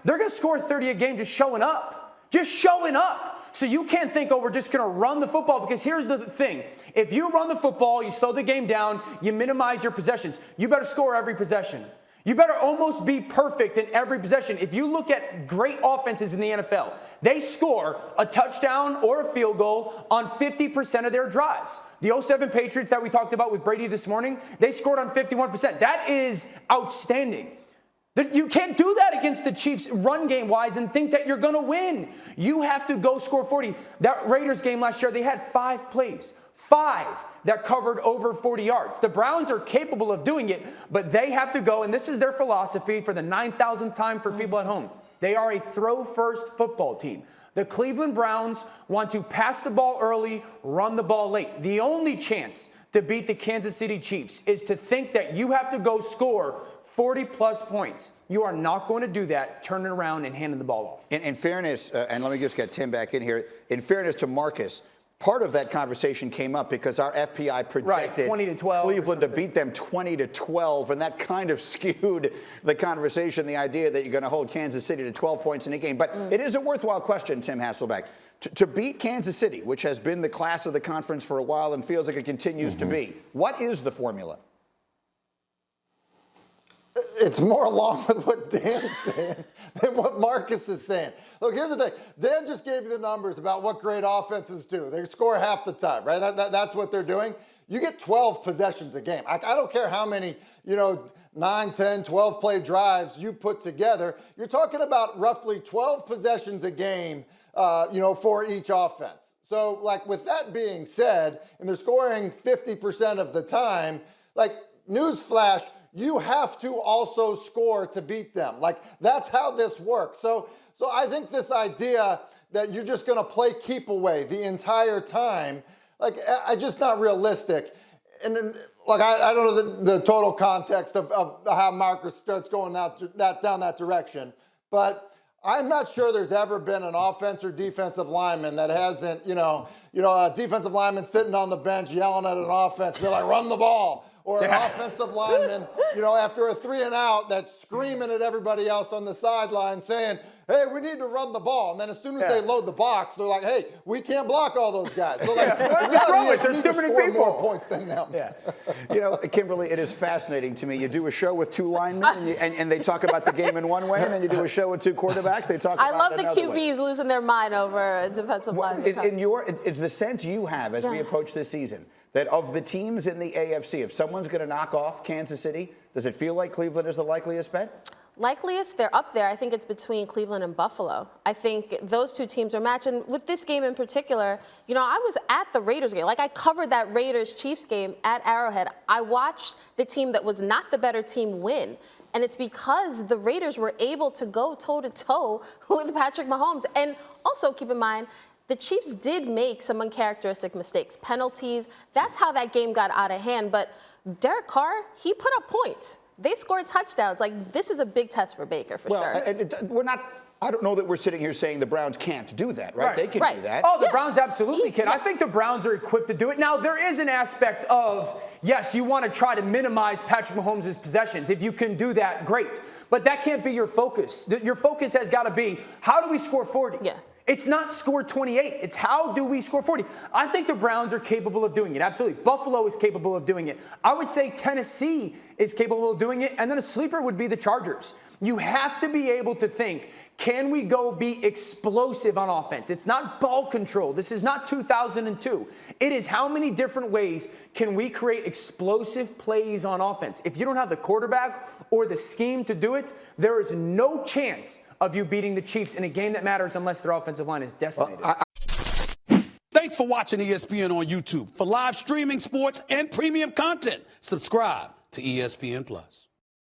They're going to score 30 a game just showing up. Just showing up. So you can't think, oh, we're just going to run the football, because here's the thing. If you run the football, you slow the game down, you minimize your possessions, you better score every possession. You better almost be perfect in every possession. If you look at great offenses in the NFL, they score a touchdown or a field goal on 50% of their drives. The 07 Patriots that we talked about with Brady this morning, they scored on 51%. That is outstanding. You can't do that against the Chiefs run game wise and think that you're going to win. You have to go score 40. That Raiders game last year, they had 5 plays. 5 that covered over 40 yards. The Browns are capable of doing it, but they have to go, and this is their philosophy for the 9,000th time for people at home. They are a throw-first football team. The Cleveland Browns want to pass the ball early, run the ball late. The only chance to beat the Kansas City Chiefs is to think that you have to go score 40-plus points. You are not going to do that, turning around and handing the ball off. In fairness, and let me just get Tim back in here, in fairness to Marcus, part of that conversation came up because our FPI projected 20-12 Cleveland to beat them 20-12, and that kind of skewed the conversation, the idea that you're going to hold Kansas City to 12 points in a game. But it is a worthwhile question, Tim Hasselbeck. To beat Kansas City, which has been the class of the conference for a while and feels like it continues to be, what is the formula? It's more along with what Dan's saying than what Marcus is saying. Look, here's the thing. Dan just gave you the numbers about what great offenses do. They score half the time, right? That's what they're doing. You get 12 possessions a game. I don't care how many, 9, 10, 12 play drives you put together. You're talking about roughly 12 possessions a game, for each offense. So, with that being said, and they're scoring 50% of the time, newsflash, you have to also score to beat them. That's how this works. So I think this idea that you're just going to play keep away the entire time, I just not realistic. And then, I don't know the total context of how Marcus starts going down that direction, but I'm not sure there's ever been an offense or defensive lineman that hasn't, a defensive lineman sitting on the bench yelling at an offense, be like, run the ball. Or an offensive lineman, after a 3 and out, that's screaming at everybody else on the sideline saying, hey, we need to run the ball. And then as soon as they load the box, they're like, hey, we can't block all those guys. So, there's too many people. More points than them. Yeah. Kimberly, it is fascinating to me. You do a show with 2 linemen, and they talk about the game in one way, and then you do a show with 2 quarterbacks, they talk about it another way. I love the QBs losing their mind over a defensive line. It's the sense you have as we approach this season, that of the teams in the AFC, if someone's going to knock off Kansas City, does it feel like Cleveland is the likeliest bet? Likeliest, they're up there. I think it's between Cleveland and Buffalo. I think those 2 teams are matched. And with this game in particular, I was at the Raiders game. I covered that Raiders-Chiefs game at Arrowhead. I watched the team that was not the better team win. And it's because the Raiders were able to go toe-to-toe with Patrick Mahomes. And also keep in mind, the Chiefs did make some uncharacteristic mistakes, penalties. That's how that game got out of hand. But Derek Carr, he put up points. They scored touchdowns. This is a big test for Baker, for sure. I don't know that we're sitting here saying the Browns can't do that, right? They can do that. Oh, the Browns absolutely can. Yes. I think the Browns are equipped to do it. Now, there is an aspect of, yes, you want to try to minimize Patrick Mahomes' possessions. If you can do that, great. But that can't be your focus. Your focus has got to be, how do we score 40? Yeah. It's not score 28. It's how do we score 40? I think the Browns are capable of doing it. Absolutely. Buffalo is capable of doing it. I would say Tennessee is capable of doing it. And then a sleeper would be the Chargers. You have to be able to think, can we go be explosive on offense? It's not ball control. This is not 2002. It is how many different ways can we create explosive plays on offense? If you don't have the quarterback or the scheme to do it, there is no chance of you beating the Chiefs in a game that matters unless their offensive line is decimated. Thanks for watching ESPN on YouTube. For live streaming, sports, and premium content, subscribe to ESPN+.